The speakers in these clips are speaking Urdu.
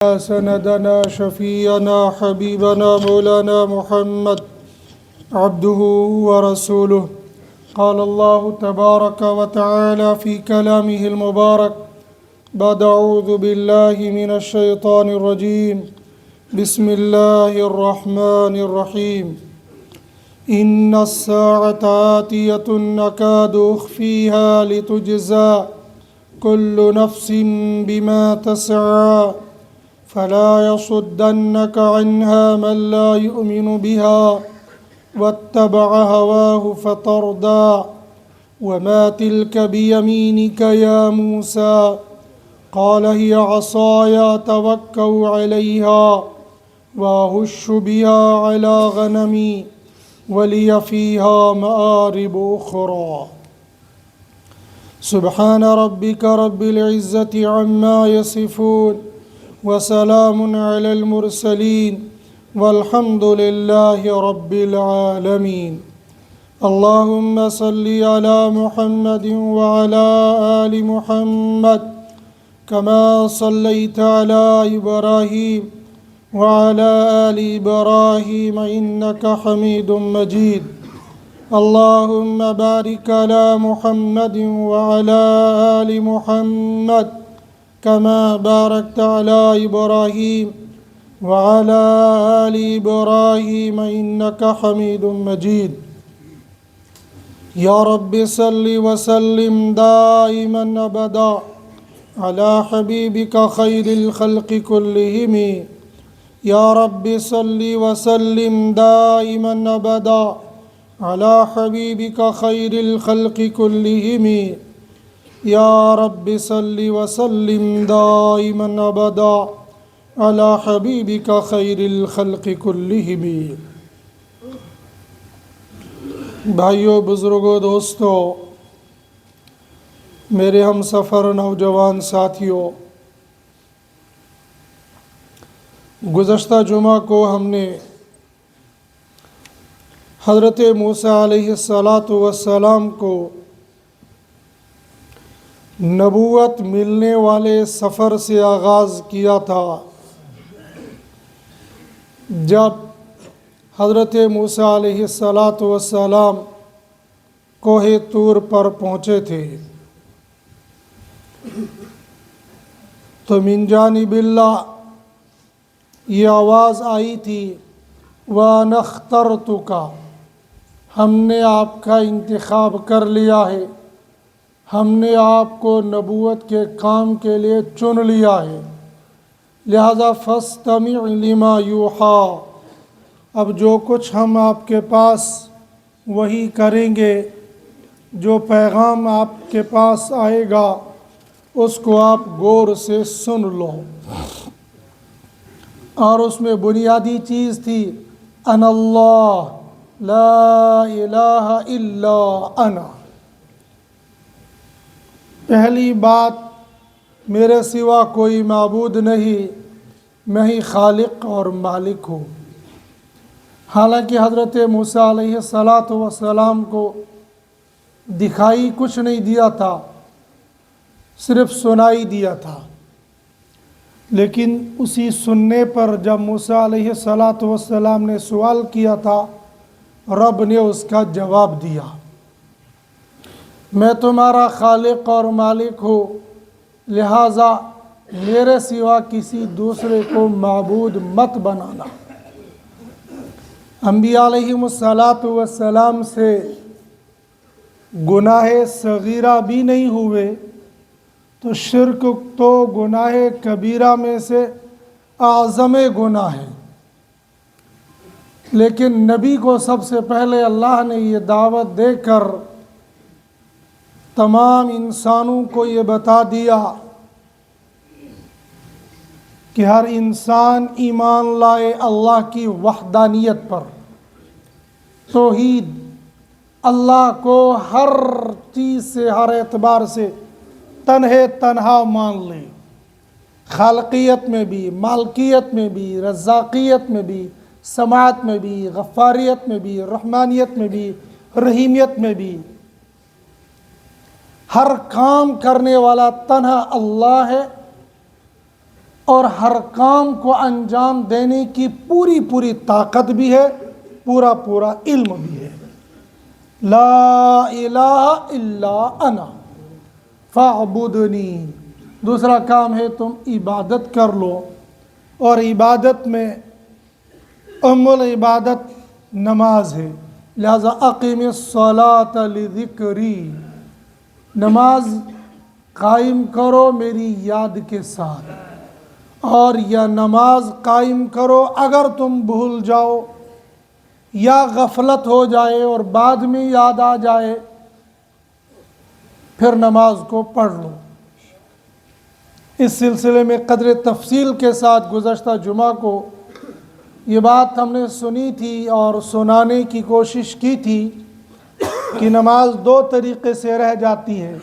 سندنا شفيعنا حبيبنا مولانا محمد عبده ورسوله. قال الله تبارك وتعالى في كلامه المبارك بعد أعوذ بالله من الشيطان الرجيم. بسم الله الرحمن الرحيم. إن الساعة آتية نكاد أخفيها لتجزى كل نفس بما تسعى فلا يصدنك عنها من لا يؤمن بها واتبع هواه فتردى. وما تلك بيمينك يا موسى قال هي عصاي أتوكأ عليها وأهش بها على غنمي ولي فيها مآرب أخرى. سبحان ربك رب العزة عما يصفون وسلام على المرسلين والحمد لله رب العالمين. اللهم صل على محمد وعلى آل محمد كما صليت على إبراهيم وعلى آل إبراهيم إنك حميد مجيد. اللهم بارك على محمد وعلى آل محمد كما باركت على إبراهيم وعلى آل إبراهيم إنك حميد مجيد. يا رب صل وسلم دائما أبدا على حبيبك خير الخلق كلهم. يا رب صل وسلم دائما أبدا على حبيبك خير الخلق كلهم. يا رب صل وسلم دائما أبدا على حبيبك خير الخلق كلهم. بھائیو، بزرگوں، دوستو، میرے ہم سفر نوجوان ساتھیوں، گزشتہ جمعہ کو ہم نے حضرت موسیٰ علیہ السلام کو نبوت ملنے والے سفر سے آغاز کیا تھا. جب حضرت موسیٰ علیہ السلام کوہ طور پر پہنچے تھے تو من جانب اللہ یہ آواز آئی تھی، وَأَنَا اخْتَرْتُكَ، ہم نے آپ کا انتخاب کر لیا ہے، ہم نے آپ کو نبوت کے کام کے لیے چن لیا ہے، لہذا فَاسْتَمِعْ لِمَا يُوحَىٰ، اب جو کچھ ہم آپ کے پاس وحی کریں گے، جو پیغام آپ کے پاس آئے گا، اس کو آپ غور سے سن لو. اور اس میں بنیادی چیز تھی انا اللہ لا الہ الا انا. پہلی بات، میرے سوا کوئی معبود نہیں، میں ہی خالق اور مالک ہوں. حالانکہ حضرت موسیٰ علیہ السلام کو دکھائی کچھ نہیں دیا تھا، صرف سنائی دیا تھا. لیکن اسی سننے پر جب موسیٰ علیہ السلام نے سوال کیا تھا، رب نے اس کا جواب دیا، میں تمہارا خالق اور مالک ہوں، لہٰذا میرے سوا کسی دوسرے کو معبود مت بنانا. انبیاء علیہم السلام سے گناہ صغیرہ بھی نہیں ہوئے تو شرک تو گناہ کبیرہ میں سے اعظم گناہ ہے. لیکن نبی کو سب سے پہلے اللہ نے یہ دعوت دے کر تمام انسانوں کو یہ بتا دیا کہ ہر انسان ایمان لائے اللہ کی وحدانیت پر، توحید، اللہ کو ہر چیز سے، ہر اعتبار سے تنہا مان لے، خالقیت میں بھی، مالکیت میں بھی، رزاقیت میں بھی، سماعت میں بھی، غفاریت میں بھی، رحمانیت میں بھی، رحیمیت میں بھی. ہر کام کرنے والا تنہا اللہ ہے اور ہر کام کو انجام دینے کی پوری پوری طاقت بھی ہے، پورا پورا علم بھی ہے۔ لا الہ الا انا فاعبدنی۔ دوسرا کام ہے تم عبادت کر لو، اور عبادت میں ام العبادت نماز ہے، لہذا اقیم الصلاۃ لذکری، نماز قائم کرو میری یاد کے ساتھ، اور یا نماز قائم کرو اگر تم بھول جاؤ یا غفلت ہو جائے اور بعد میں یاد آ جائے پھر نماز کو پڑھ لو۔ اس سلسلے میں قدر تفصیل کے ساتھ گزشتہ جمعہ کو یہ بات ہم نے سنی تھی اور سنانے کی کوشش کی تھی کہ نماز دو طریقے سے رہ جاتی ہے،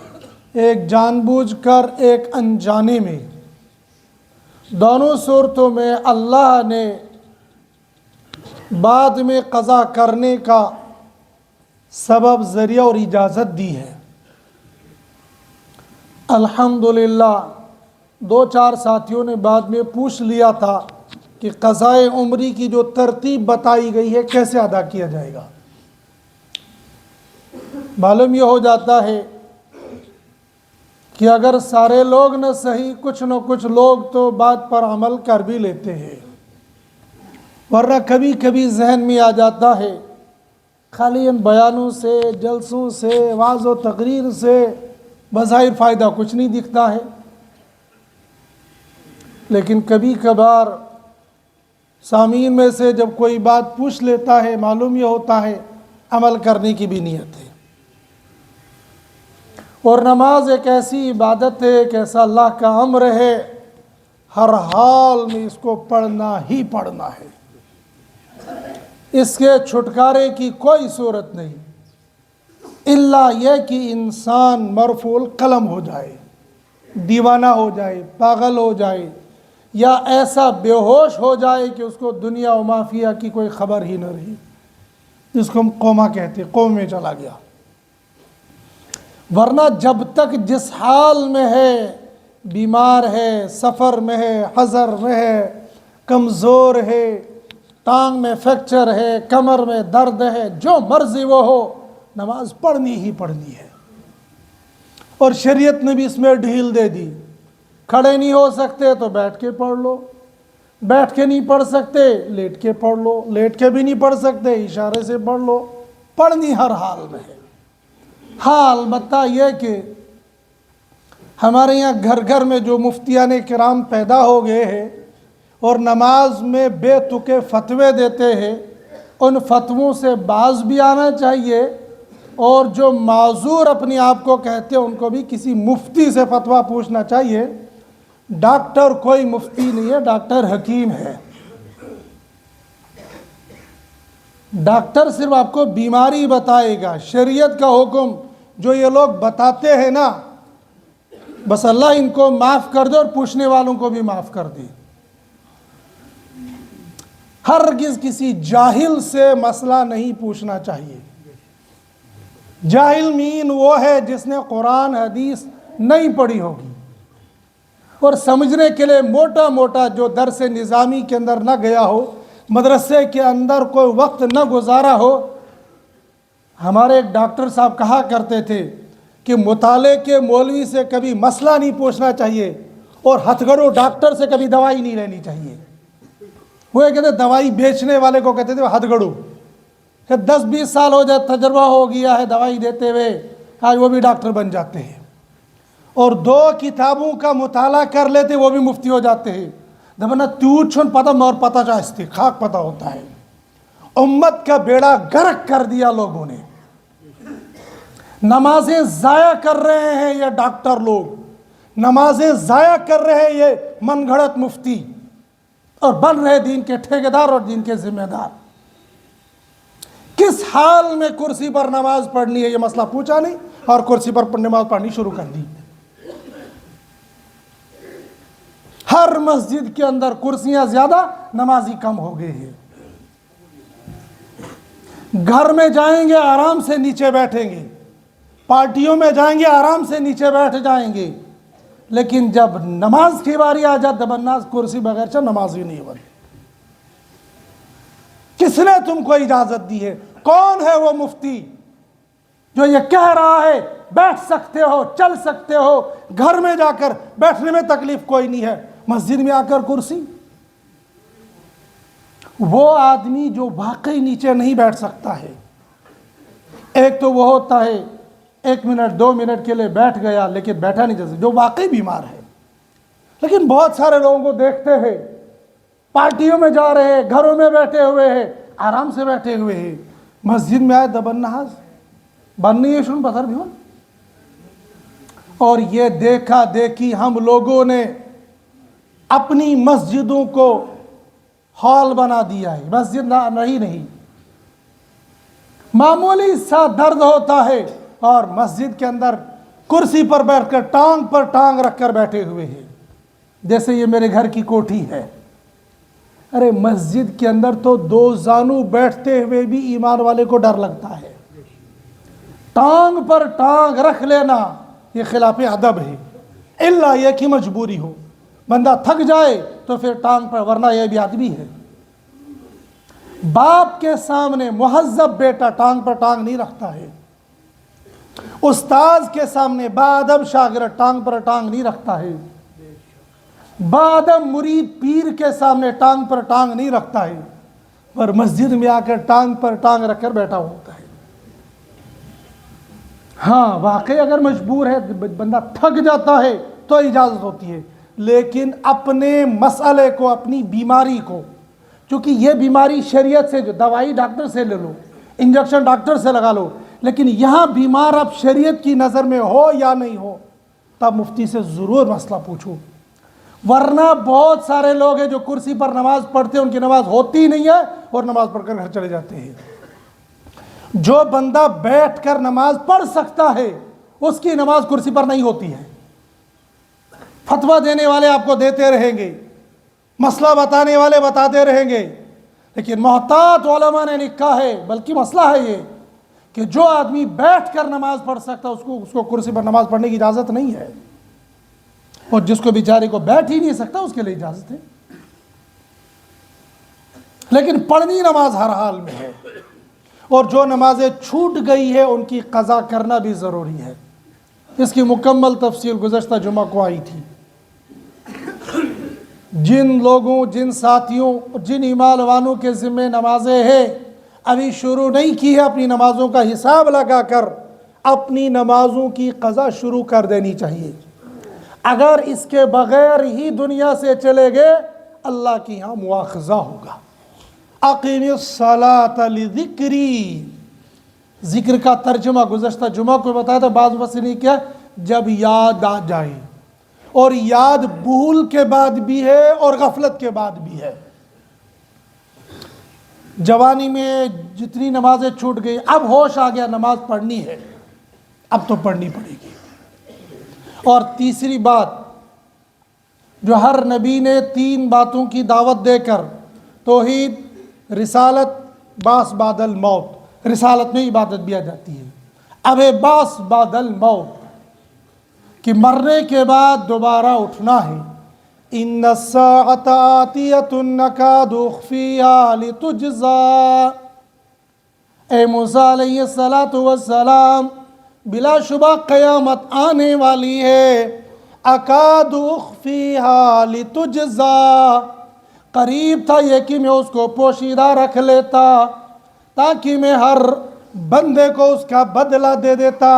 ایک جان بوجھ کر، ایک انجانے میں۔ دونوں صورتوں میں اللہ نے بعد میں قضا کرنے کا سبب، ذریعہ اور اجازت دی ہے۔ الحمدللہ دو چار ساتھیوں نے بعد میں پوچھ لیا تھا کہ قضائے عمری کی جو ترتیب بتائی گئی ہے کیسے ادا کیا جائے گا۔ معلوم یہ ہو جاتا ہے کہ اگر سارے لوگ نہ صحیح، کچھ نہ کچھ لوگ تو بات پر عمل کر بھی لیتے ہیں، ورنہ کبھی کبھی ذہن میں آ جاتا ہے خالی ان بیانوں سے، جلسوں سے، وعظ و تقریر سے بظاہر فائدہ کچھ نہیں دکھتا ہے، لیکن کبھی کبھار سامعین میں سے جب کوئی بات پوچھ لیتا ہے معلوم یہ ہوتا ہے عمل کرنے کی بھی نیت ہے۔ اور نماز ایک ایسی عبادت ہے، ایک ایسا اللہ کا امر ہے، ہر حال میں اس کو پڑھنا ہی پڑھنا ہے، اس کے چھٹکارے کی کوئی صورت نہیں، الا یہ کہ انسان مرفوع القلم ہو جائے، دیوانہ ہو جائے، پاگل ہو جائے، یا ایسا بے ہوش ہو جائے کہ اس کو دنیا و مافیہ کی کوئی خبر ہی نہ رہی، جس کو ہم قوما کہتے، قوم میں چلا گیا۔ ورنہ جب تک جس حال میں ہے، بیمار ہے، سفر میں ہے، حضر میں ہے، کمزور ہے، ٹانگ میں فریکچر ہے، کمر میں درد ہے، جو مرضی وہ ہو، نماز پڑھنی ہی پڑھنی ہے۔ اور شریعت نے بھی اس میں ڈھیل دے دی، کھڑے نہیں ہو سکتے تو بیٹھ کے پڑھ لو، بیٹھ کے نہیں پڑھ سکتے لیٹ کے پڑھ لو، لیٹ کے بھی نہیں پڑھ سکتے اشارے سے پڑھ لو، پڑھنی ہر حال میں ہے۔ ہاں البتہ یہ کہ ہمارے یہاں گھر گھر میں جو مفتیان کرام پیدا ہو گئے ہیں اور نماز میں بے تکے فتوے دیتے ہیں، ان فتووں سے باز بھی آنا چاہیے، اور جو معذور اپنے آپ کو کہتے ہیں ان کو بھی کسی مفتی سے فتویٰ پوچھنا چاہیے۔ ڈاکٹر کوئی مفتی نہیں ہے، ڈاکٹر حکیم ہے۔ ڈاکٹر صرف آپ کو بیماری بتائے گا، شریعت کا حکم جو یہ لوگ بتاتے ہیں نا، بس اللہ ان کو معاف کر دے اور پوچھنے والوں کو بھی معاف کر دے۔ ہرگز کسی جاہل سے مسئلہ نہیں پوچھنا چاہیے۔ جاہل مین وہ ہے جس نے قرآن حدیث نہیں پڑھی ہوگی اور سمجھنے کے لیے موٹا موٹا جو درس نظامی کے اندر نہ گیا ہو، مدرسے کے اندر کوئی وقت نہ گزارا ہو۔ ہمارے ایک ڈاکٹر صاحب کہا کرتے تھے کہ مطالعے کے مولوی سے کبھی مسئلہ نہیں پوچھنا چاہیے اور ہتھگڑو ڈاکٹر سے کبھی دوائی نہیں لینی چاہیے۔ وہ یہ کہتے دوائی بیچنے والے کو کہتے تھے ہتھگڑو، کہ 10-20 سال ہو جائے، تجربہ ہو گیا ہے دوائی دیتے ہوئے، آج وہ بھی ڈاکٹر بن جاتے ہیں، اور 2 کتابوں کا مطالعہ کر لیتے وہ بھی مفتی ہو جاتے ہیں۔ دبنا تیوت چھن پتہ مور پتہ چاہستی خاک پتہ ہوتا ہے۔ امت کا بیڑا غرق کر دیا لوگوں نے، نمازیں ضائع کر رہے ہیں یہ ڈاکٹر لوگ، نمازیں ضائع کر رہے ہیں یہ من گھڑت مفتی، اور بن رہے دین کے ٹھیکیدار اور دین کے ذمہ دار۔ کس حال میں کرسی پر نماز پڑھنی ہے یہ مسئلہ پوچھا نہیں، اور کرسی پر نماز پڑھنی شروع کر دی۔ ہر مسجد کے اندر کرسیاں زیادہ، نمازی کم ہو گئے ہیں۔ گھر میں جائیں گے آرام سے نیچے بیٹھیں گے، پارٹیوں میں جائیں گے آرام سے نیچے بیٹھ جائیں گے، لیکن جب نماز کی باری آ جائے دبناز کرسی بغیر چل نماز ہی نہیں بنی۔ کس نے تم کو اجازت دی ہے؟ کون ہے وہ مفتی جو یہ کہہ رہا ہے بیٹھ سکتے ہو، چل سکتے ہو، گھر میں جا کر بیٹھنے میں تکلیف کوئی نہیں ہے، مسجد میں آ کر کرسی؟ وہ آدمی جو واقعی نیچے نہیں بیٹھ سکتا ہے، ایک تو وہ ہوتا ہے 1 منٹ 2 منٹ کے لیے بیٹھ گیا لیکن بیٹھا نہیں جا سکتا، جو واقعی بیمار ہے۔ لیکن بہت سارے لوگوں کو دیکھتے ہیں پارٹیوں میں جا رہے ہیں، گھروں میں بیٹھے ہوئے ہیں، آرام سے بیٹھے ہوئے ہیں، مسجد میں آئے دبن نہاز بننی ہے شن پتھر بھی ہون۔ اور یہ دیکھا دیکھی ہم لوگوں نے اپنی مسجدوں کو ہال بنا دیا ہے، مسجد نہیں معمولی سا درد ہوتا ہے اور مسجد کے اندر کرسی پر بیٹھ کر ٹانگ پر ٹانگ رکھ کر بیٹھے ہوئے ہیں، جیسے یہ میرے گھر کی کوٹھی ہے۔ ارے مسجد کے اندر تو 2 زانو بیٹھتے ہوئے بھی ایمان والے کو ڈر لگتا ہے، ٹانگ پر ٹانگ رکھ لینا یہ خلاف ادب ہے، الا یہ کہ مجبوری ہو، بندہ تھک جائے تو پھر ٹانگ پر، ورنہ یہ بھی آدمی ہے۔ باپ کے سامنے مہذب بیٹا ٹانگ پر ٹانگ نہیں رکھتا ہے، استاذ کے سامنے باادب شاگرد ٹانگ پر ٹانگ نہیں رکھتا ہے، باادب مرید پیر کے سامنے ٹانگ پر ٹانگ نہیں رکھتا ہے، پر مسجد میں آ کر ٹانگ پر ٹانگ رکھ کر بیٹھا ہوتا ہے۔ ہاں واقعی اگر مجبور ہے، بندہ تھک جاتا ہے تو اجازت ہوتی ہے، لیکن اپنے مسئلے کو، اپنی بیماری کو، چونکہ یہ بیماری شریعت سے، جو دوائی ڈاکٹر سے لے لو، انجیکشن ڈاکٹر سے لگا لو، لیکن یہاں بیمار اب شریعت کی نظر میں ہو یا نہیں ہو، تب مفتی سے ضرور مسئلہ پوچھو۔ ورنہ بہت سارے لوگ ہیں جو کرسی پر نماز پڑھتے ہیں، ان کی نماز ہوتی نہیں ہے اور نماز پڑھ کر گھر چلے جاتے ہیں۔ جو بندہ بیٹھ کر نماز پڑھ سکتا ہے اس کی نماز کرسی پر نہیں ہوتی ہے۔ فتویٰ دینے والے آپ کو دیتے رہیں گے، مسئلہ بتانے والے بتاتے رہیں گے، لیکن محتاط علماء نے لکھا ہے، بلکہ مسئلہ ہے یہ کہ جو آدمی بیٹھ کر نماز پڑھ سکتا اس کو کرسی پر نماز پڑھنے کی اجازت نہیں ہے، اور جس کو بیچارے کو بیٹھ ہی نہیں سکتا اس کے لیے اجازت ہے۔ لیکن پڑھنی نماز ہر حال میں ہے، اور جو نمازیں چھوٹ گئی ہے ان کی قضا کرنا بھی ضروری ہے۔ اس کی مکمل تفصیل گزشتہ جمعہ کو آئی تھی۔ جن لوگوں، جن ساتھیوں، جن ایمان والوں کے ذمہ نمازیں ہیں، ابھی شروع نہیں کی ہے، اپنی نمازوں کا حساب لگا کر اپنی نمازوں کی قضا شروع کر دینی چاہیے۔ اگر اس کے بغیر ہی دنیا سے چلے گئے اللہ کی یہاں مواخذہ ہوگا۔ اقیم الصلاۃ لذکری، ذکر کا ترجمہ گزشتہ جمعہ کو بتایا تھا، بعض مفسرین نے کیا، جب یاد آ جائے، اور یاد بھول کے بعد بھی ہے اور غفلت کے بعد بھی ہے۔ جوانی میں جتنی نمازیں چھوٹ گئی، اب ہوش آ گیا نماز پڑھنی ہے، اب تو پڑھنی پڑے گی۔ اور تیسری بات جو ہر نبی نے 3 باتوں کی دعوت دے کر، توحید، رسالت، باس بعد الموت، رسالت میں عبادت بھی آ جاتی ہے، اب باس بعد الموت کہ مرنے کے بعد دوبارہ اٹھنا ہے۔ ان الساعۃ آتیۃ نکاد اخفیہا لتجزا، اے موسیٰ علیہ السلام، بلا شبہ قیامت آنے والی ہے، اکاد اخفیہا لتجزا، قریب تھا یہ کہ میں اس کو پوشیدہ رکھ لیتا تاکہ میں ہر بندے کو اس کا بدلہ دے دیتا۔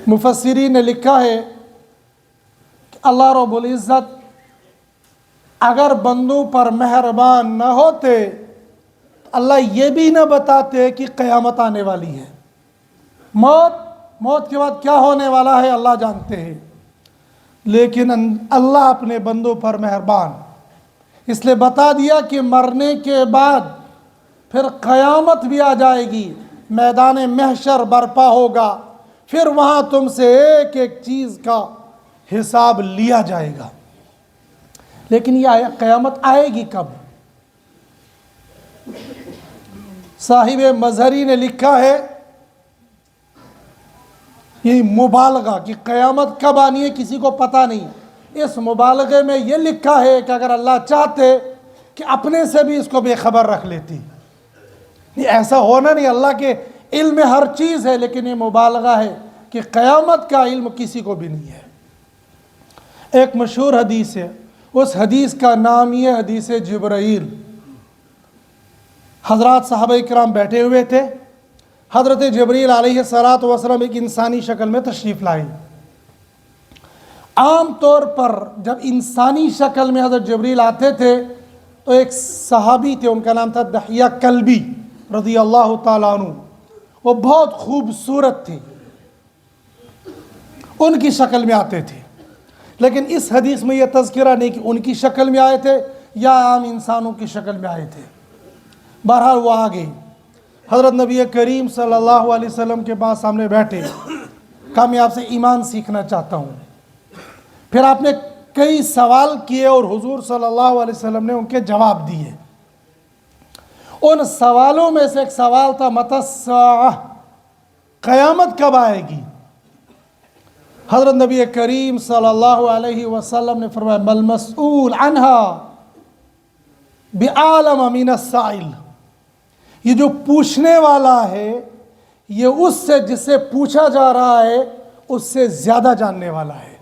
مفسرین نے لکھا ہے کہ اللہ رب العزت اگر بندوں پر مہربان نہ ہوتے اللہ یہ بھی نہ بتاتے کہ قیامت آنے والی ہے، موت کے بعد کیا ہونے والا ہے اللہ جانتے ہیں، لیکن اللہ اپنے بندوں پر مہربان اس لیے بتا دیا کہ مرنے کے بعد پھر قیامت بھی آ جائے گی، میدان محشر برپا ہوگا، پھر وہاں تم سے ایک ایک چیز کا حساب لیا جائے گا۔ لیکن یہ قیامت آئے گی کب؟ صاحب مظہری نے لکھا ہے یہ مبالغہ کہ قیامت کب آنی ہے کسی کو پتہ نہیں، اس مبالغے میں یہ لکھا ہے کہ اگر اللہ چاہتے کہ اپنے سے بھی اس کو بے خبر رکھ لیتی. یہ ایسا ہونا نہیں، اللہ کے علم میں ہر چیز ہے، لیکن یہ مبالغہ ہے کہ قیامت کا علم کسی کو بھی نہیں ہے. ایک مشہور حدیث ہے، اس حدیث کا نام یہ حدیث جبرائیل. حضرات صحابہ کرام بیٹھے ہوئے تھے، حضرت جبرائیل علیہ الصلوۃ والسلام ایک انسانی شکل میں تشریف لائے. عام طور پر جب انسانی شکل میں حضرت جبرائیل آتے تھے تو ایک صحابی تھے، ان کا نام تھا دحیہ کلبی رضی اللہ تعالیٰ عنہ. وہ بہت خوبصورت تھے، ان کی شکل میں آتے تھے. لیکن اس حدیث میں یہ تذکرہ نہیں کہ ان کی شکل میں آئے تھے یا عام انسانوں کی شکل میں آئے تھے. بہرحال وہ آگئے، حضرت نبی کریم صلی اللہ علیہ وسلم کے پاس سامنے بیٹھے. کہا میں آپ سے ایمان سیکھنا چاہتا ہوں. پھر آپ نے کئی سوال کیے اور حضور صلی اللہ علیہ وسلم نے ان کے جواب دیے. ان سوالوں میں سے ایک سوال تھا متی الساعہ، قیامت کب آئے گی؟ حضرت نبی کریم صلی اللہ علیہ وسلم نے فرمایا مل مسئول عنہا بعالم من السائل. یہ جو پوچھنے والا ہے یہ اس سے جس سے پوچھا جا رہا ہے اس سے زیادہ جاننے والا ہے.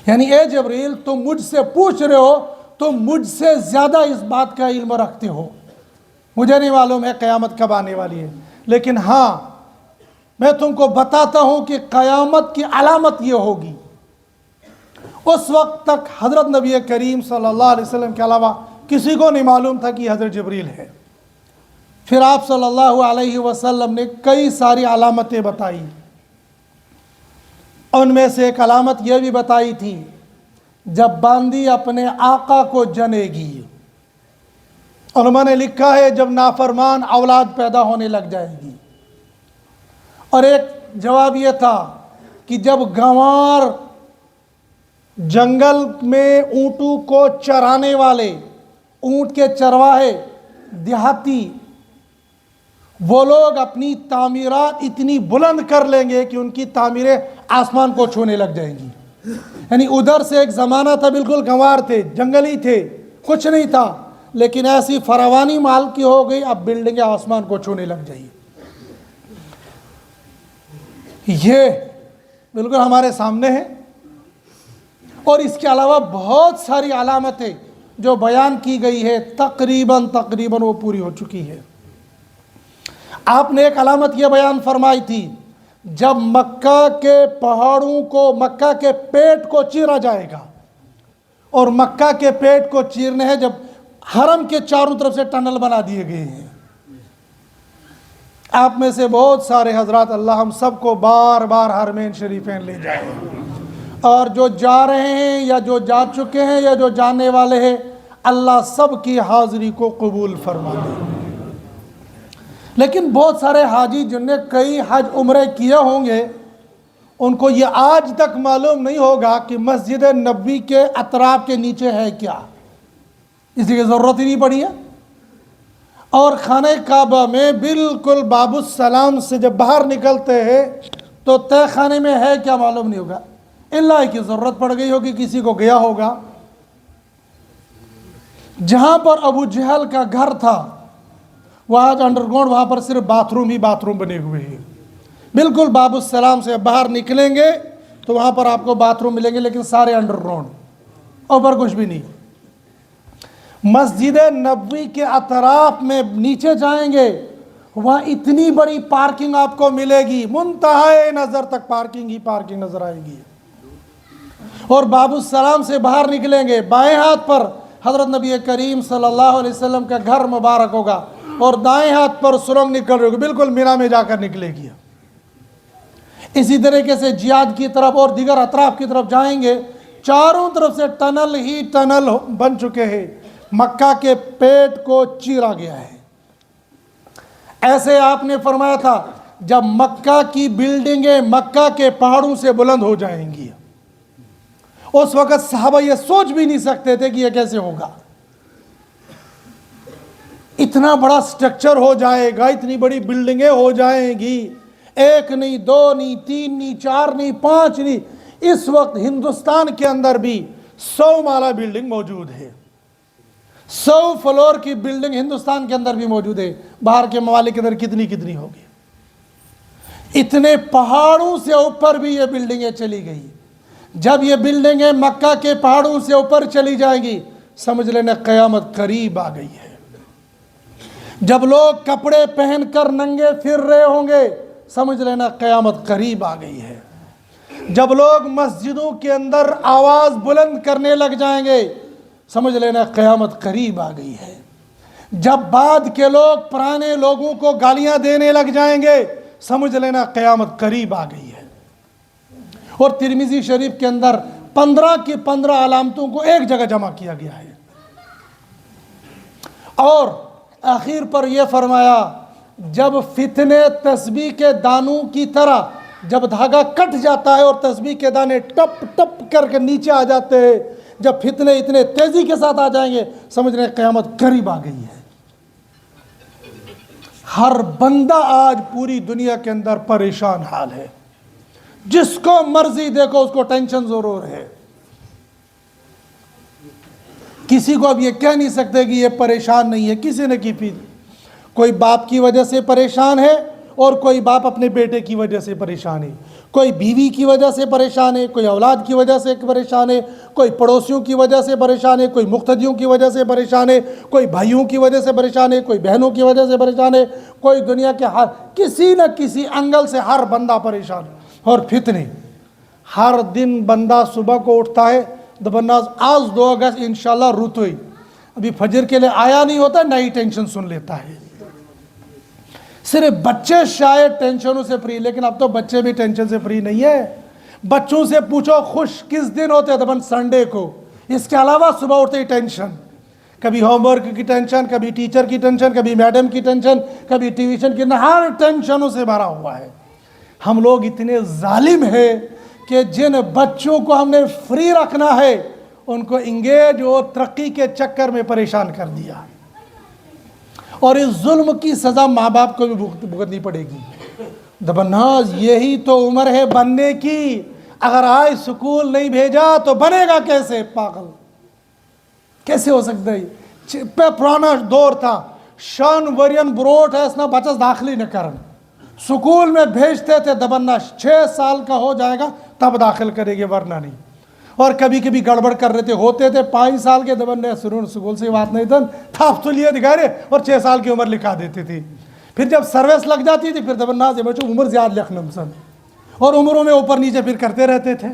یعنی اے جبرائیل تم مجھ سے پوچھ رہے ہو، تم مجھ سے زیادہ اس بات کا علم رکھتے ہو. مجھے نہیں معلوم ہے قیامت کب آنے والی ہے، لیکن ہاں میں تم کو بتاتا ہوں کہ قیامت کی علامت یہ ہوگی. اس وقت تک حضرت نبی کریم صلی اللہ علیہ وسلم کے علاوہ کسی کو نہیں معلوم تھا کہ حضرت جبرائیل ہے. پھر آپ صلی اللہ علیہ وسلم نے کئی ساری علامتیں بتائی. ان میں سے ایک علامت یہ بھی بتائی تھی جب باندی اپنے آقا کو جنے گی. علماء نے لکھا ہے جب نافرمان اولاد پیدا ہونے لگ جائے گی. اور ایک جواب یہ تھا کہ جب گنوار جنگل میں اونٹوں کو چرانے والے، اونٹ کے چرواہے دیہاتی، وہ لوگ اپنی تعمیرات اتنی بلند کر لیں گے کہ ان کی تعمیریں آسمان کو چھونے لگ جائیں گی. یعنی ادھر سے ایک زمانہ تھا بالکل گنوار تھے، جنگلی تھے، کچھ نہیں تھا، لیکن ایسی فراوانی مال کی ہو گئی اب بلڈنگیں آسمان کو چھونے لگ جائیں. یہ بالکل ہمارے سامنے ہے. اور اس کے علاوہ بہت ساری علامتیں جو بیان کی گئی ہے تقریباً وہ پوری ہو چکی ہے. آپ نے ایک علامت یہ بیان فرمائی تھی جب مکہ کے پہاڑوں کو، مکہ کے پیٹ کو چیرا جائے گا. اور مکہ کے پیٹ کو چیرنے ہیں جب حرم کے چاروں طرف سے ٹنل بنا دیے گئے ہیں. آپ میں سے بہت سارے حضرات اللہ ہم سب کو بار بار حرمین شریفین لے جائیں، اور جو جا رہے ہیں یا جو جا چکے ہیں یا جو جانے والے ہیں اللہ سب کی حاضری کو قبول فرما دے. لیکن بہت سارے حاجی جن نے کئی حج عمرے کیے ہوں گے ان کو یہ آج تک معلوم نہیں ہوگا کہ مسجد نبوی کے اطراف کے نیچے ہے کیا. اس کی ضرورت ہی نہیں پڑی ہے. اور خانہ کعبہ میں بالکل باب السلام سے جب باہر نکلتے ہیں تو تہ خانے میں ہے کیا معلوم نہیں ہوگا، اللہ کی ضرورت پڑ گئی ہوگی، کسی کو گیا ہوگا. جہاں پر ابو جہل کا گھر تھا وہاں انڈر گراؤنڈ، وہاں پر صرف باتھ روم بنے ہوئے ہیں. بالکل باب السلام سے باہر نکلیں گے تو وہاں پر آپ کو باتھ روم ملیں گے، لیکن سارے انڈر گراؤنڈ، اوپر کچھ بھی نہیں. مسجد نبوی کے اطراف میں نیچے جائیں گے وہاں اتنی بڑی پارکنگ آپ کو ملے گی، منتہائے نظر تک پارکنگ ہی پارکنگ نظر آئے گی. اور باب السلام سے باہر نکلیں گے بائیں ہاتھ پر حضرت نبی کریم صلی اللہ علیہ وسلم کا گھر مبارک ہوگا، اور دائیں ہاتھ پر سرنگ نکل رہی ہوگی، بالکل مینا میں جا کر نکلے گی. اسی طریقے سے جیاد کی طرف اور دیگر اطراف کی طرف جائیں گے، چاروں طرف سے ٹنل ہی ٹنل بن چکے ہیں. مکہ کے پیٹ کو چیرا گیا ہے. ایسے آپ نے فرمایا تھا جب مکہ کی بلڈنگیں مکہ کے پہاڑوں سے بلند ہو جائیں گی، اس وقت صحابہ یہ سوچ بھی نہیں سکتے تھے کہ یہ کیسے ہوگا. اتنا بڑا سٹرکچر ہو جائے گا، اتنی بڑی بلڈنگیں ہو جائیں گی، ایک نہیں، دو نہیں، تین نہیں، چار نہیں، پانچ نہیں، اس وقت ہندوستان کے اندر بھی 100 مالا بلڈنگ موجود ہے، 100 فلور کی بلڈنگ ہندوستان کے اندر بھی موجود ہے۔ باہر کے ممالک کے اندر کتنی ہوگی؟ اتنے پہاڑوں سے اوپر بھی یہ بلڈنگیں چلی گئی۔ جب یہ بلڈنگیں مکہ کے پہاڑوں سے اوپر چلی جائیں گی، سمجھ لینا قیامت قریب آ گئی ہے۔ جب لوگ کپڑے پہن کر ننگے پھر رہے ہوں گے، سمجھ لینا قیامت قریب آ گئی ہے۔ جب لوگ مسجدوں کے اندر آواز بلند کرنے لگ جائیں گے، سمجھ لینا قیامت قریب آ گئی ہے۔ جب بعد کے لوگ پرانے لوگوں کو گالیاں دینے لگ جائیں گے، سمجھ لینا قیامت قریب آ گئی ہے۔ اور ترمذی شریف کے اندر 15 کی 15 علامتوں کو ایک جگہ جمع کیا گیا ہے، اور آخر پر یہ فرمایا جب فتنے تسبیح کے دانوں کی طرح جب دھاگا کٹ جاتا ہے اور تسبیح کے دانے ٹپ ٹپ کر کے نیچے آ جاتے ہیں، جب فتنے اتنے تیزی کے ساتھ آ جائیں گے، سمجھ رہے قیامت قریب آ گئی ہے۔ ہر بندہ آج پوری دنیا کے اندر پریشان حال ہے، جس کو مرضی دیکھو اس کو ٹینشن ضرور ہے۔ کسی کو اب یہ کہہ نہیں سکتے کہ یہ پریشان نہیں ہے، کسی نے کی پی، کوئی باپ کی وجہ سے پریشان ہے اور کوئی باپ اپنے بیٹے کی وجہ سے پریشان ہے، کوئی بیوی کی وجہ سے پریشان ہے، کوئی اولاد کی وجہ سے پریشان ہے، کوئی پڑوسیوں کی وجہ سے پریشان ہے، کوئی مقتدیوں کی وجہ سے پریشان ہے، کوئی بھائیوں کی وجہ سے پریشان ہے، کوئی بہنوں کی وجہ سے پریشان ہے، کوئی دنیا کے کسی نہ کسی انگل سے ہر بندہ پریشان ہے۔ اور فتنے ہر دن بندہ صبح کو اٹھتا ہے، دبناز آج 2 اگست انشاءاللہ روتوئی، ابھی فجر کے لیے آیا نہیں ہوتا، نئی ٹینشن سن لیتا ہے۔ صرف بچے شاید ٹینشنوں سے فری، لیکن اب تو بچے بھی ٹینشن سے فری نہیں ہے۔ بچوں سے پوچھو خوش کس دن ہوتے ہیں، دبن سنڈے کو۔ اس کے علاوہ صبح اٹھتے ہی ٹینشن، کبھی ہوم ورک کی ٹینشن، کبھی ٹیچر کی ٹینشن، کبھی میڈم کی ٹینشن، کبھی ٹیوشن کی، ہر ٹینشنوں سے بھرا ہوا ہے۔ ہم لوگ اتنے ظالم ہیں کہ جن بچوں کو ہم نے فری رکھنا ہے ان کو انگیج اور ترقی کے چکر میں پریشان کر دیا، اور اس ظلم کی سزا ماں باپ کو بھی بھگتنی پڑے گی۔ دبناز یہی تو عمر ہے بننے کی، اگر آج سکول نہیں بھیجا تو بنے گا کیسے؟ پاگل کیسے ہو سکتا ہے؟ پرانا دور تھا، شان ورین بروٹ ہے اسنا بچس داخلی نہ کرن، سکول میں بھیجتے تھے، دبنا 6 سال کا ہو جائے گا تب داخل کرے گے ورنہ نہیں۔ اور کبھی کبھی گڑبڑ کر رہے تھے، ہوتے تھے 5 سال کے، دبن سکول سے بات نہیں تھا تو لیے دکھائے اور 6 سال کی عمر لکھا دیتے تھے۔ پھر جب سروس لگ جاتی تھی پھر دبنا سے بچوں عمر زیادہ لکھنا پسند، اور عمروں میں اوپر نیچے پھر کرتے رہتے تھے،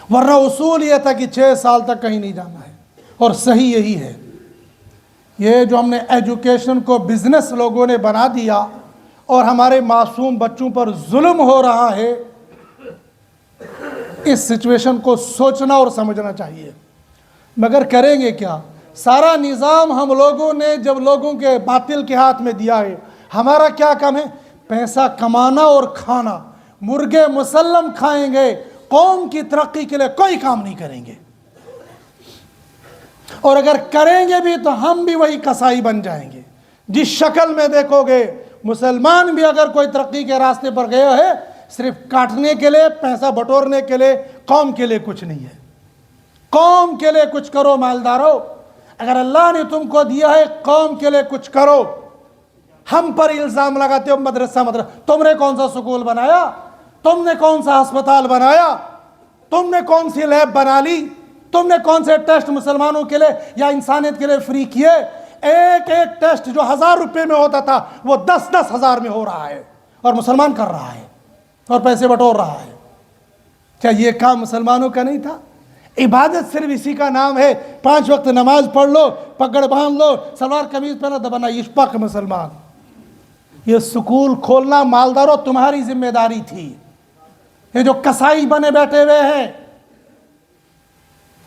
ورنہ اصول یہ تھا کہ 6 سال تک کہیں نہیں جانا ہے۔ اور صحیح یہی ہے، یہ جو ہم نے ایجوکیشن کو بزنس لوگوں نے بنا دیا اور ہمارے معصوم بچوں پر ظلم ہو رہا ہے، اس سچویشن کو سوچنا اور سمجھنا چاہیے، مگر کریں گے کیا؟ سارا نظام ہم لوگوں نے جب لوگوں کے باطل کے ہاتھ میں دیا ہے، ہمارا کیا کام ہے؟ پیسہ کمانا اور کھانا، مرغے مسلم کھائیں گے، قوم کی ترقی کے لیے کوئی کام نہیں کریں گے، اور اگر کریں گے بھی تو ہم بھی وہی کسائی بن جائیں گے۔ جس شکل میں دیکھو گے مسلمان بھی اگر کوئی ترقی کے راستے پر گئے ہے، صرف کاٹنے کے لیے، پیسہ بٹورنے کے لیے، قوم کے لیے کچھ نہیں ہے۔ قوم کے لیے کچھ کرو مالدارو، اگر اللہ نے تم کو دیا ہے قوم کے لیے کچھ کرو۔ ہم پر الزام لگاتے ہو مدرسہ، تم نے کون سا سکول بنایا؟ تم نے کون سا ہسپتال بنایا؟ تم نے کون سی لیب بنا لی؟ تم نے کون سے ٹیسٹ مسلمانوں کے لیے یا انسانیت کے لیے فری کیے؟ ایک ایک ٹیسٹ جو 1000 روپے میں ہوتا تھا وہ 10-10 ہزار میں ہو رہا ہے، اور مسلمان کر رہا ہے اور پیسے بٹور رہا ہے۔ کیا یہ کام مسلمانوں کا نہیں تھا؟ عبادت صرف اسی کا نام ہے، 5 وقت نماز پڑھ لو، پگڑ باندھ لو، سلوار قمیض پہنا، دبنا اشپاک مسلمان۔ یہ سکول کھولنا مالداروں تمہاری ذمہ داری تھی۔ یہ جو کسائی بنے بیٹھے ہوئے ہیں،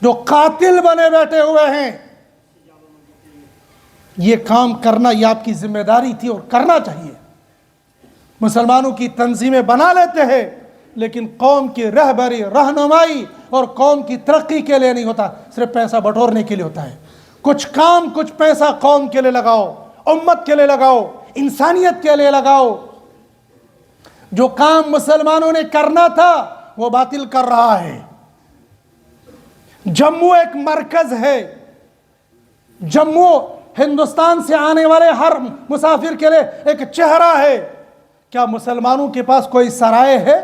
جو قاتل بنے بیٹھے ہوئے ہیں، یہ کام کرنا یہ آپ کی ذمہ داری تھی اور کرنا چاہیے۔ مسلمانوں کی تنظیمیں بنا لیتے ہیں لیکن قوم کی رہبری، رہنمائی اور قوم کی ترقی کے لیے نہیں ہوتا، صرف پیسہ بٹورنے کے لیے ہوتا ہے۔ کچھ کام، کچھ پیسہ قوم کے لیے لگاؤ، امت کے لیے لگاؤ، انسانیت کے لیے لگاؤ۔ جو کام مسلمانوں نے کرنا تھا وہ باطل کر رہا ہے۔ جموں ایک مرکز ہے، جموں ہندوستان سے آنے والے ہر مسافر کے لیے ایک چہرہ ہے۔ کیا مسلمانوں کے پاس کوئی سرائے ہے؟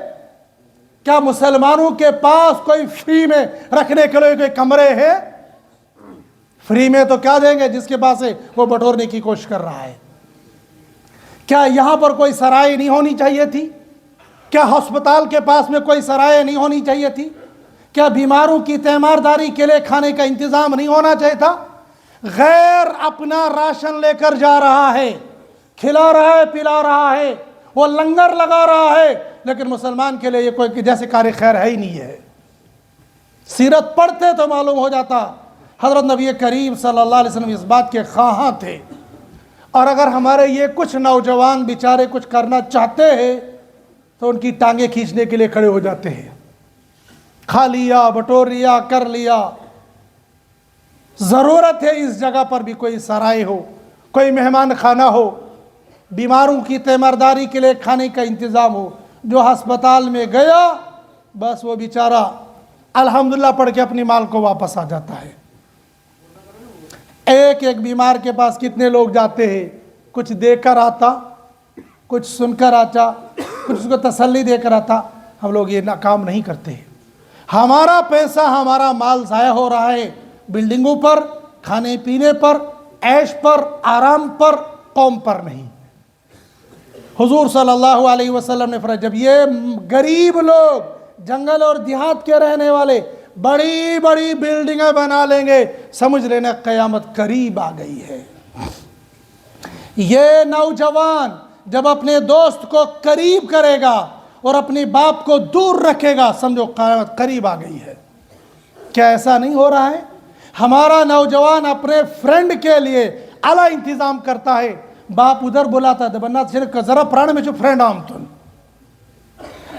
کیا مسلمانوں کے پاس کوئی فری میں رکھنے کے لیے کوئی کمرے ہیں؟ فری میں تو کیا دیں گے، جس کے پاس ہے وہ بٹورنے کی کوشش کر رہا ہے۔ کیا یہاں پر کوئی سرائے نہیں ہونی چاہیے تھی؟ کیا ہسپتال کے پاس میں کوئی سرائے نہیں ہونی چاہیے تھی؟ کیا بیماروں کی تیمارداری کے لیے کھانے کا انتظام نہیں ہونا چاہیے تھا؟ غیر اپنا راشن لے کر جا رہا ہے، کھلا رہا ہے، پلا رہا ہے، وہ لنگر لگا رہا ہے، لیکن مسلمان کے لیے یہ کوئی جیسے کار خیر ہے ہی نہیں ہے۔ سیرت پڑھتے تو معلوم ہو جاتا حضرت نبی کریم صلی اللہ علیہ وسلم اس بات کے خواہاں تھے۔ اور اگر ہمارے یہ کچھ نوجوان بیچارے کچھ کرنا چاہتے ہیں تو ان کی ٹانگیں کھینچنے کے لیے کھڑے ہو جاتے ہیں۔ کھا لیا، بٹور لیا، کر لیا۔ ضرورت ہے اس جگہ پر بھی کوئی سرائے ہو، کوئی مہمان خانہ ہو، بیماروں کی تیمارداری کے لیے کھانے کا انتظام ہو۔ جو ہسپتال میں گیا بس وہ بیچارہ الحمدللہ پڑھ کے اپنی مال کو واپس آ جاتا ہے۔ ایک ایک بیمار کے پاس کتنے لوگ جاتے ہیں، کچھ دے کر آتا، کچھ سن کر آتا، کچھ اس کو تسلی دے کر آتا۔ ہم لوگ یہ کام نہیں کرتے ہیں۔ ہمارا پیسہ، ہمارا مال ضائع ہو رہا ہے بلڈنگوں پر، کھانے پینے پر، عیش پر، آرام پر، قوم پر نہیں۔ حضور صلی اللہ علیہ وسلم نے فرمایا جب یہ غریب لوگ، جنگل اور دیہات کے رہنے والے بڑی بڑی بلڈنگیں بنا لیں گے، سمجھ لینا قیامت قریب آ گئی ہے۔ یہ نوجوان جب اپنے دوست کو قریب کرے گا اور اپنے باپ کو دور رکھے گا، سمجھو قیامت قریب آ گئی ہے۔ کیا ایسا نہیں ہو رہا ہے؟ ہمارا نوجوان اپنے فرینڈ کے لیے اعلیٰ انتظام کرتا ہے۔ باپ ادھر بلاتا ہے دبنات صرف ذرا پرانے میں جو فرینڈ آم تن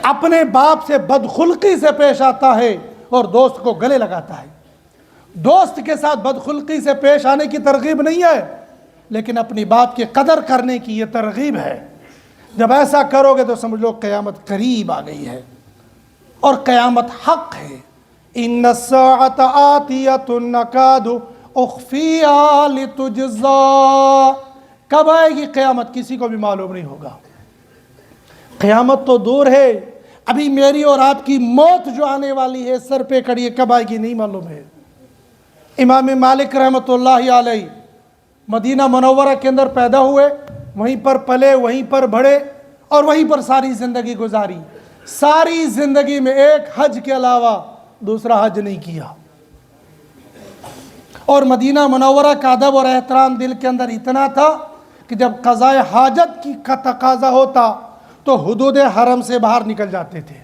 اپنے باپ سے بدخلقی سے پیش آتا ہے اور دوست کو گلے لگاتا ہے۔ دوست کے ساتھ بدخلقی سے پیش آنے کی ترغیب نہیں ہے، لیکن اپنی باپ کی قدر کرنے کی یہ ترغیب ہے۔ جب ایسا کرو گے تو سمجھ لو قیامت قریب آ گئی ہے، اور قیامت حق ہے۔ ان الساعۃ آتیۃ نکاد اخفیہا لتجزا، کب آئے گی قیامت کسی کو بھی معلوم نہیں ہوگا۔ قیامت تو دور ہے، ابھی میری اور آپ کی موت جو آنے والی ہے سر پہ کھڑی ہے، کب آئے گی نہیں معلوم ہے۔ امام مالک رحمۃ اللہ علیہ مدینہ منورہ کے اندر پیدا ہوئے، وہیں پر پلے، وہیں پر بڑھے اور وہیں پر ساری زندگی گزاری۔ ساری زندگی میں ایک حج کے علاوہ دوسرا حج نہیں کیا، اور مدینہ منورہ کا ادب اور احترام دل کے اندر اتنا تھا کہ جب قضاء حاجت کی کا تقاضا ہوتا تو حدود حرم سے باہر نکل جاتے تھے۔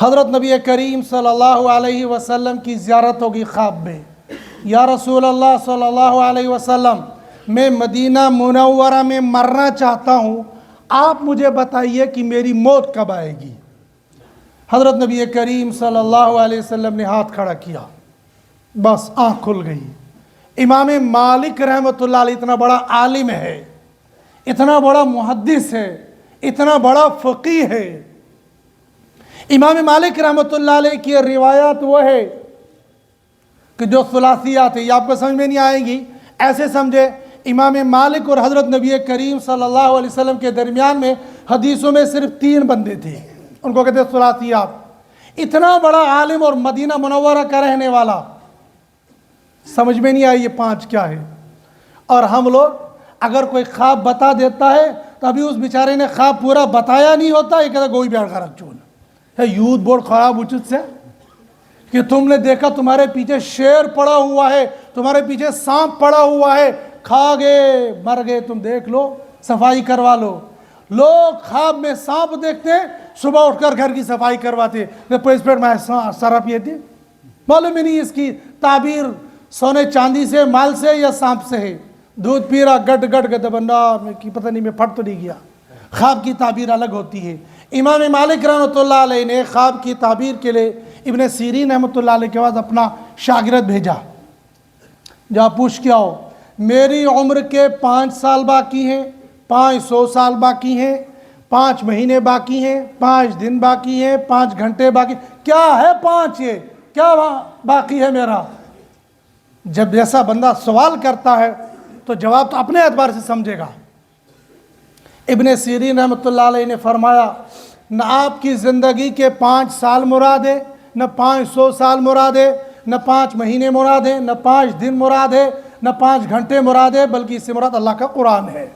حضرت نبی کریم صلی اللہ علیہ وسلم کی زیارت ہوگی خواب میں، یا رسول اللہ صلی اللہ علیہ وسلم میں مدینہ منورہ میں مرنا چاہتا ہوں، آپ مجھے بتائیے کہ میری موت کب آئے گی۔ حضرت نبی کریم صلی اللہ علیہ وسلم نے ہاتھ کھڑا کیا، بس آنکھ کھل گئی۔ امام مالک رحمۃ اللہ علیہ اتنا بڑا عالم ہے، اتنا بڑا محدث ہے، اتنا بڑا فقیہ ہے۔ امام مالک رحمۃ اللہ علیہ کی روایات وہ ہے کہ جو ثلاثیات ہیں، یہ آپ کو سمجھ میں نہیں آئیں گی، ایسے سمجھے امام مالک اور حضرت نبی کریم صلی اللہ علیہ وسلم کے درمیان میں حدیثوں میں صرف 3 بندے تھے، ان کو کہتے ہیں ثلاثیات۔ اتنا بڑا عالم اور مدینہ منورہ کا رہنے والا، سمجھ میں نہیں آئی یہ 5 کیا ہے۔ اور ہم لوگ اگر کوئی خواب بتا دیتا ہے تو ابھی اس بیچارے نے خواب پورا بتایا نہیں ہوتا، یہ کہتا گوئی بیار خراب چون ہے یوتھ بورڈ خراب اچت سے کہ تم نے دیکھا تمہارے پیچھے شیر پڑا ہوا ہے، تمہارے پیچھے سانپ پڑا ہوا ہے، کھا گئے مر گئے، تم دیکھ لو، صفائی کروا لو۔ لوگ خواب میں سانپ دیکھتے ہیں، صبح اٹھ کر گھر کی صفائی کرواتے، میں سرپ یہ تھی، معلوم ہی نہیں اس کی تعبیر سونے چاندی سے، مال سے یا سانپ سے ہے۔ دودھ پی رہا گٹ گٹ گٹ بندہ کی پتہ نہیں میں پھٹ تو نہیں گیا۔ خواب کی تعبیر الگ ہوتی ہے۔ امام مالک رحمۃ اللہ علیہ نے خواب کی تعبیر کے لیے ابن سیرین رحمۃ اللہ علیہ کے بعد اپنا شاگرد بھیجا، جا پوچھ کے آؤ میری عمر کے 5 سال باقی ہیں، 500 سال باقی ہیں، 5 مہینے باقی ہیں، 5 دن باقی ہیں، 5 گھنٹے باقی، کیا ہے 5 یہ کیا باقی ہے میرا؟ جب جیسا بندہ سوال کرتا ہے تو جواب تو اپنے اعتبار سے سمجھے گا۔ ابن سیرین رحمۃ اللہ علیہ نے فرمایا نہ آپ کی زندگی کے 5 سال مراد ہے، نہ 500 سال مراد ہے، نہ 5 مہینے مراد ہے، نہ 5 دن مراد ہے، نہ 5 گھنٹے مراد ہے، بلکہ اس سے مراد اللہ کا قرآن ہے۔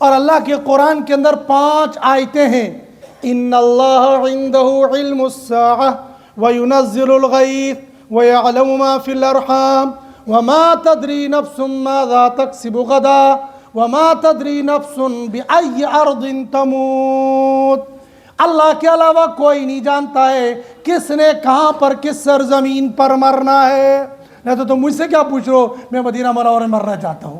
اور اللہ کے قرآن کے اندر 5 آیتیں ہیں۔ ان اللہ عنده علم الساعہ وینزل الغیث ویعلم ما فی الارحام وما تدری نفس ماذا تکسب غدا وما تدری نفس بأی ارض تموت۔ اللہ کے علاوہ کوئی نہیں جانتا ہے کس نے کہاں پر کس سرزمین پر مرنا ہے۔ نہیں تو تم مجھ سے کیا پوچھ رہے ہو، میں مدینہ منورہ میں مرنا چاہتا ہوں۔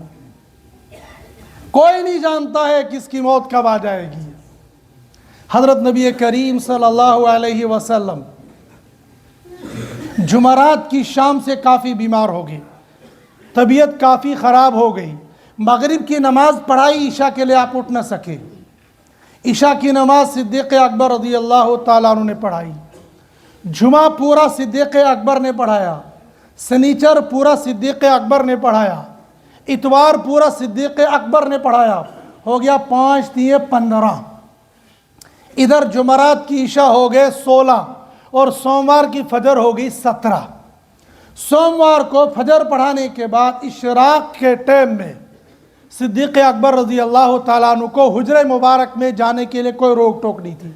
کوئی نہیں جانتا ہے کس کی موت کب آ جائے گی۔ حضرت نبی کریم صلی اللہ علیہ وسلم جمعرات کی شام سے کافی بیمار ہو گئی، طبیعت کافی خراب ہو گئی۔ مغرب کی نماز پڑھائی، عشاء کے لیے آپ اٹھ نہ سکے۔ عشاء کی نماز صدیق اکبر رضی اللہ تعالیٰ عنہ نے پڑھائی، جمعہ پورا صدیق اکبر نے پڑھایا، سنیچر پورا صدیق اکبر نے پڑھایا، اتوار پورا صدیق اکبر نے پڑھایا، ہو گیا 5 × 15۔ ادھر جمعرات کی عشاء ہو گئے 16 اور سوموار کی فجر ہو گئی 17۔ سوموار کو فجر پڑھانے کے بعد اشراق کے ٹائم میں صدیق اکبر رضی اللہ تعالیٰ عنہ کو حجرہ مبارک میں جانے کے لیے کوئی روک ٹوک نہیں تھی،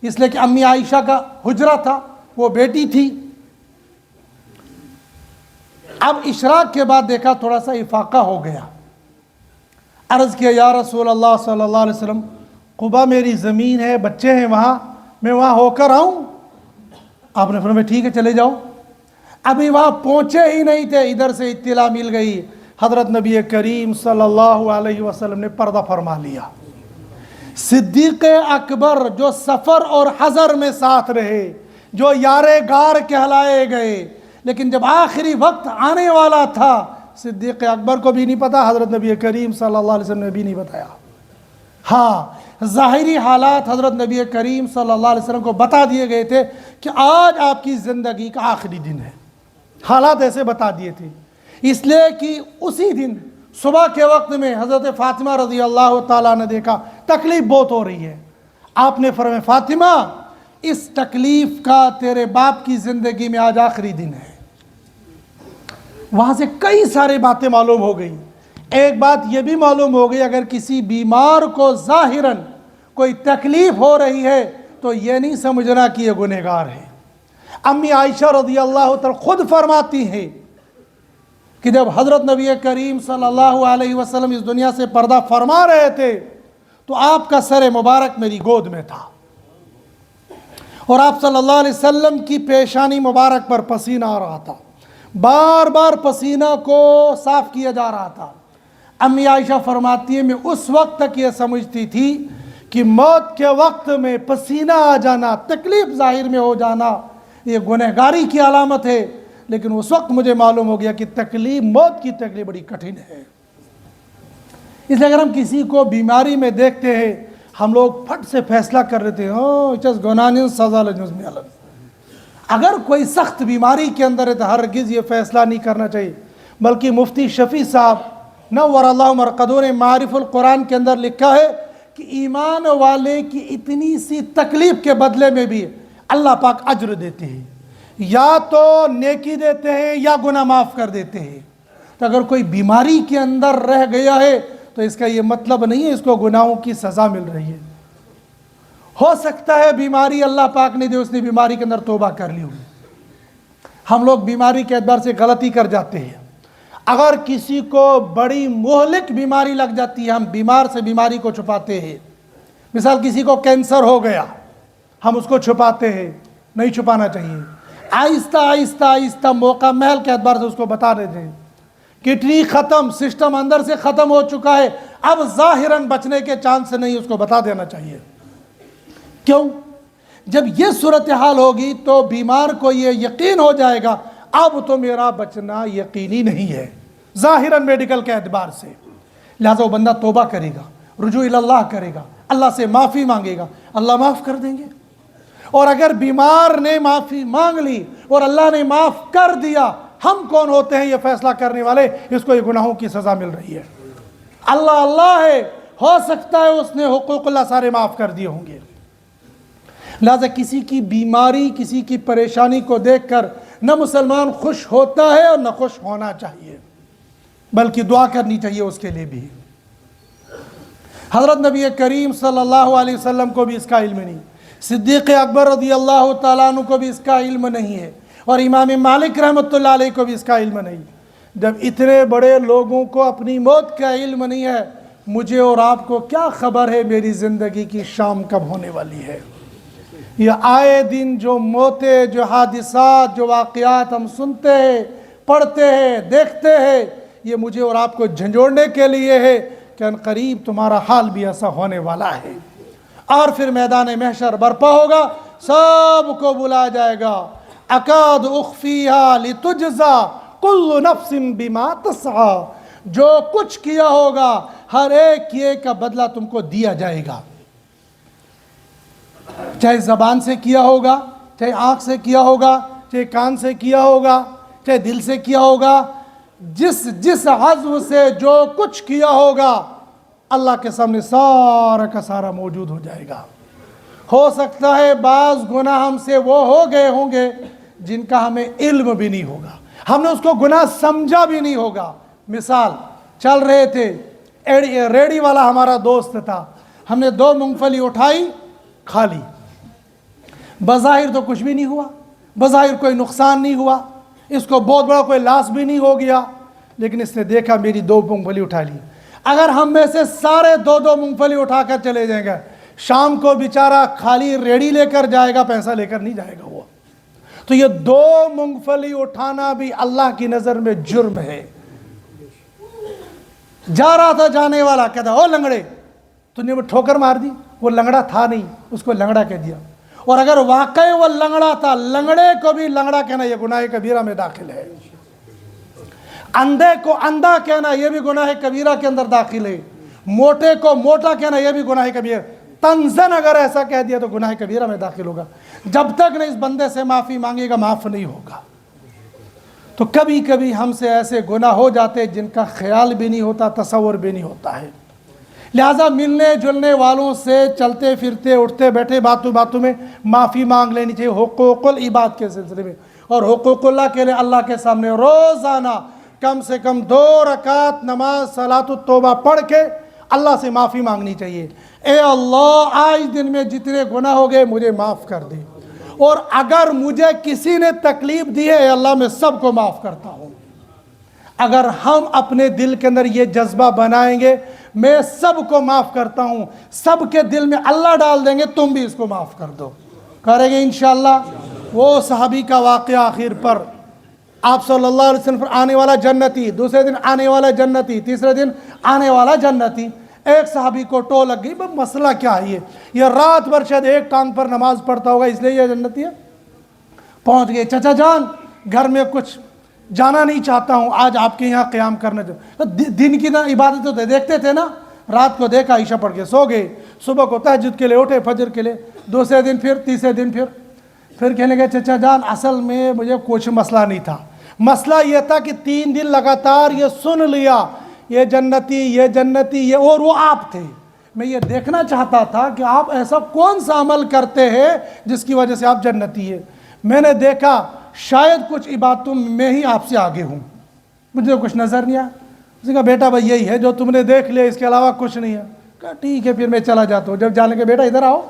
اس لیے کہ امی عائشہ کا حجرہ تھا، وہ بیٹی تھی۔ اب اشراق کے بعد دیکھا تھوڑا سا افاقہ ہو گیا، عرض کیا یا رسول اللہ صلی اللہ علیہ وسلم، قبا میری زمین ہے، بچے ہیں وہاں، میں وہاں ہو کر آؤں؟ آپ نے فرمایا ٹھیک ہے چلے جاؤ۔ ابھی وہاں پہنچے ہی نہیں تھے، ادھر سے اطلاع مل گئی، حضرت نبی کریم صلی اللہ علیہ وسلم نے پردہ فرما لیا۔ صدیق اکبر جو سفر اور حضر میں ساتھ رہے، جو یار غار کہلائے گئے، لیکن جب آخری وقت آنے والا تھا صدیق اکبر کو بھی نہیں پتا، حضرت نبی کریم صلی اللہ علیہ وسلم نے بھی نہیں بتایا۔ ہاں ظاہری حالات حضرت نبی کریم صلی اللہ علیہ وسلم کو بتا دیے گئے تھے کہ آج آپ کی زندگی کا آخری دن ہے، حالات ایسے بتا دیے تھے، اس لیے کہ اسی دن صبح کے وقت میں حضرت فاطمہ رضی اللہ تعالیٰ نے دیکھا تکلیف بہت ہو رہی ہے۔ آپ نے فرمایا فاطمہ اس تکلیف کا تیرے باپ کی زندگی میں آج آخری دن ہے۔ وہاں سے کئی سارے باتیں معلوم ہو گئی۔ ایک بات یہ بھی معلوم ہو گئی، اگر کسی بیمار کو ظاہراً کوئی تکلیف ہو رہی ہے تو یہ نہیں سمجھنا کہ یہ گنہگار ہے۔ امی عائشہ رضی اللہ تعالیٰ خود فرماتی ہیں کہ جب حضرت نبی کریم صلی اللہ علیہ وسلم اس دنیا سے پردہ فرما رہے تھے تو آپ کا سر مبارک میری گود میں تھا، اور آپ صلی اللہ علیہ وسلم کی پیشانی مبارک پر پسینہ آ رہا تھا، بار بار پسینہ کو صاف کیا جا رہا تھا۔ امی عائشہ فرماتی ہے میں اس وقت تک یہ سمجھتی تھی کہ موت کے وقت میں پسینہ آ جانا، تکلیف ظاہر میں ہو جانا یہ گنہگاری کی علامت ہے، لیکن اس وقت مجھے معلوم ہو گیا کہ تکلیف، موت کی تکلیف بڑی کٹھن ہے۔ اس لیے اگر ہم کسی کو بیماری میں دیکھتے ہیں ہم لوگ پھٹ سے فیصلہ کر رہے تھے اگر کوئی سخت بیماری کے اندر ہے تو ہرگز یہ فیصلہ نہیں کرنا چاہیے، بلکہ مفتی شفیع صاحب نور اللہ مرقدوں نے معارف القرآن کے اندر لکھا ہے کہ ایمان والے کی اتنی سی تکلیف کے بدلے میں بھی اللہ پاک اجر دیتے ہیں، یا تو نیکی دیتے ہیں یا گناہ معاف کر دیتے ہیں۔ تو اگر کوئی بیماری کے اندر رہ گیا ہے تو اس کا یہ مطلب نہیں ہے اس کو گناہوں کی سزا مل رہی ہے۔ ہو سکتا ہے بیماری اللہ پاک نے جو اس نے بیماری کے اندر توبہ کر لی ہوگی۔ ہم لوگ بیماری کے اعتبار سے غلطی کر جاتے ہیں۔ اگر کسی کو بڑی مہلک بیماری لگ جاتی ہے ہم بیمار سے بیماری کو چھپاتے ہیں۔ مثال کسی کو کینسر ہو گیا، ہم اس کو چھپاتے ہیں، نہیں چھپانا چاہیے۔ آہستہ آہستہ آہستہ موقع محل کے اعتبار سے اس کو بتا دیتے ہیں کڈنی ختم، سسٹم اندر سے ختم ہو چکا ہے، اب ظاہراً بچنے کے چانس نہیں، اس کو بتا دینا چاہیے۔ کیوں؟ جب یہ صورتحال ہوگی تو بیمار کو یہ یقین ہو جائے گا اب تو میرا بچنا یقینی نہیں ہے ظاہراً میڈیکل کے اعتبار سے، لہذا وہ بندہ توبہ کرے گا، رجوع اللہ کرے گا، اللہ سے معافی مانگے گا، اللہ معاف کر دیں گے۔ اور اگر بیمار نے معافی مانگ لی اور اللہ نے معاف کر دیا، ہم کون ہوتے ہیں یہ فیصلہ کرنے والے؟ اس کو یہ گناہوں کی سزا مل رہی ہے۔ اللہ اللہ ہے، ہو سکتا ہے اس نے حقوق اللہ سارے معاف کر دیے ہوں گے۔ لہذا کسی کی بیماری، کسی کی پریشانی کو دیکھ کر نہ مسلمان خوش ہوتا ہے اور نہ خوش ہونا چاہیے، بلکہ دعا کرنی چاہیے اس کے لیے بھی۔ حضرت نبی کریم صلی اللہ علیہ وسلم کو بھی اس کا علم نہیں، صدیق اکبر رضی اللہ تعالیٰ عنہ کو بھی اس کا علم نہیں ہے، اور امام مالک رحمۃ اللہ علیہ کو بھی اس کا علم نہیں۔ جب اتنے بڑے لوگوں کو اپنی موت کا علم نہیں ہے، مجھے اور آپ کو کیا خبر ہے میری زندگی کی شام کب ہونے والی ہے؟ یہ آئے دن جو موتیں، جو حادثات، جو واقعات ہم سنتے ہیں، پڑھتے ہیں، دیکھتے ہیں، یہ مجھے اور آپ کو جھنجھوڑنے کے لیے ہے کہ ان قریب تمہارا حال بھی ایسا ہونے والا ہے۔ اور پھر میدان محشر برپا ہوگا، سب کو بلایا جائے گا، اکاد اخفیہا لتجزا کل نفس بما تسعی، جو کچھ کیا ہوگا ہر ایک کیے کا بدلہ تم کو دیا جائے گا، چاہے زبان سے کیا ہوگا، چاہے آنکھ سے کیا ہوگا، چاہے کان سے کیا ہوگا، چاہے دل سے کیا ہوگا، جس عضو سے جو کچھ کیا ہوگا اللہ کے سامنے سارا کا سارا موجود ہو جائے گا۔ ہو سکتا ہے بعض گناہ ہم سے وہ ہو گئے ہوں گے جن کا ہمیں علم بھی نہیں ہوگا، ہم نے اس کو گناہ سمجھا بھی نہیں ہوگا۔ مثال، چل رہے تھے، ریڑی والا ہمارا دوست تھا، ہم نے 2 مونگ پھلی اٹھائی، کھا لی، بظاہر تو کچھ بھی نہیں ہوا، بظاہر کوئی نقصان نہیں ہوا، اس کو بہت بڑا کوئی لاس بھی نہیں ہو گیا، لیکن اس نے دیکھا میری 2 مونگ پھلی اٹھا لی۔ اگر ہم میں سے سارے 2 مونگ پھلی اٹھا کر چلے جائیں گے، شام کو بیچارہ خالی ریڑی لے کر جائے گا، پیسہ لے کر نہیں جائے گا وہ۔ تو یہ 2 مونگ پھلی اٹھانا بھی اللہ کی نظر میں جرم ہے۔ جا رہا تھا جانے والا، کہتا او لنگڑے، تو نے وہ ٹھوکر مار دی، وہ لنگڑا تھا نہیں، اس کو لنگڑا کہہ دیا۔ اور اگر واقعی وہ لنگڑا تھا، لنگڑے کو بھی لنگڑا کہنا یہ گناہ کبیرہ میں داخل ہے۔ اندھے کو اندھا کہنا یہ بھی گناہ کبیرہ کے اندر داخل ہے۔ موٹے کو موٹا کہنا یہ بھی گناہ کبیرہ، تنزن اگر ایسا کہہ دیا تو گناہ کبیرہ میں داخل ہوگا۔ جب تک نہ اس بندے سے معافی مانگے گا، معاف نہیں ہوگا۔ تو کبھی کبھی ہم سے ایسے گناہ ہو جاتے جن کا خیال بھی نہیں ہوتا، تصور بھی نہیں ہوتا ہے۔ لہٰذا ملنے جلنے والوں سے چلتے پھرتے اٹھتے بیٹھے باتوں میں معافی مانگ لینی چاہیے، حقوق العباد کے سلسلے میں۔ اور حقوق اللہ کے لیے اللہ کے سامنے روزانہ کم سے کم 2 رکعت نماز صلاۃ التوبہ پڑھ کے اللہ سے معافی مانگنی چاہیے۔ اے اللہ، آج دن میں جتنے گناہ ہو گئے مجھے معاف کر دے، اور اگر مجھے کسی نے تکلیف دی ہے اے اللہ میں سب کو معاف کرتا ہوں۔ اگر ہم اپنے دل کے اندر یہ جذبہ بنائیں گے میں سب کو معاف کرتا ہوں، سب کے دل میں اللہ ڈال دیں گے تم بھی اس کو معاف کر دو، کریں گے انشاءاللہ۔ وہ صحابی کا واقعہ آخر پر، آپ صلی اللہ علیہ وسلم پر آنے والا جنتی، دوسرے دن آنے والا جنتی، تیسرے دن آنے والا جنتی۔ ایک صحابی کو ٹو لگ گئی، مسئلہ کیا ہے یہ رات بھر شاید ایک ٹانگ پر نماز پڑھتا ہوگا اس لیے یہ جنتی ہے۔ پہنچ گئے، چچا جان گھر میں کچھ جانا نہیں چاہتا ہوں، آج آپ کے یہاں قیام کرنے دو۔ دن کی نا عبادت تو دیکھتے تھے نا، رات کو دیکھا عشاء پڑھ کے سو گئے، صبح کو تہجد کے لیے اٹھے، فجر کے لیے، دوسرے دن پھر، تیسرے دن پھر کہنے گئے چچا جان اصل میں مجھے کچھ مسئلہ نہیں تھا، مسئلہ یہ تھا کہ 3 دن لگاتار یہ سن لیا یہ جنتی یہ جنتی یہ، اور وہ آپ تھے، میں یہ دیکھنا چاہتا تھا کہ آپ ایسا کون سا عمل کرتے ہیں جس کی وجہ سے آپ جنتی ہے۔ میں نے دیکھا شاید کچھ عبادتوں میں ہی آپ سے آگے ہوں، مجھے کچھ نظر نہیں آیا۔ اس نے کہا بیٹا بھائی یہی ہے جو تم نے دیکھ لیا، اس کے علاوہ کچھ نہیں ہے۔ کہا ٹھیک ہے پھر میں چلا جاتا ہوں۔ جب جانے کے بیٹا ادھر آؤ،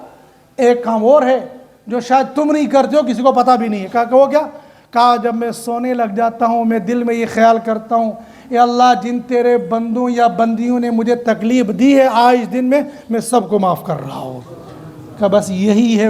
ایک کام اور ہے جو شاید تم نہیں کرتے ہو، کسی کو پتہ بھی نہیں ہے۔ کہا کہ وہ کیا؟ کہا جب میں سونے لگ جاتا ہوں میں دل میں یہ خیال کرتا ہوں، اے اللہ جن تیرے بندوں یا بندیوں نے مجھے تکلیف دی ہے آج دن میں سب کو معاف کر رہا ہوں۔ کہ بس یہی ہے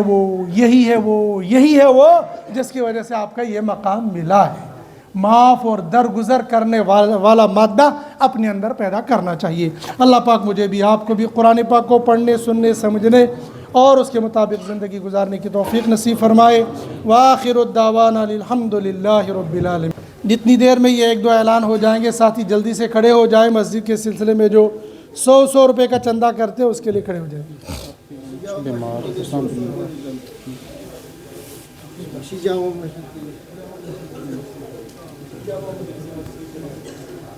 وہ جس کی وجہ سے آپ کا یہ مقام ملا ہے۔ معاف اور درگزر کرنے والا مادہ اپنے اندر پیدا کرنا چاہیے۔ اللہ پاک مجھے بھی آپ کو بھی قرآن پاک کو پڑھنے سننے سمجھنے اور اس کے مطابق زندگی گزارنے کی توفیق نصیب فرمائے۔ وآخر الدعوانا الحمدللہ رب العالمین۔ جتنی دیر میں یہ 1-2 اعلان ہو جائیں گے، ساتھی جلدی سے کھڑے ہو جائیں۔ مسجد کے سلسلے میں جو 100 روپے کا چندہ کرتے ہو اس کے لیے کھڑے ہو جائیں. بیمار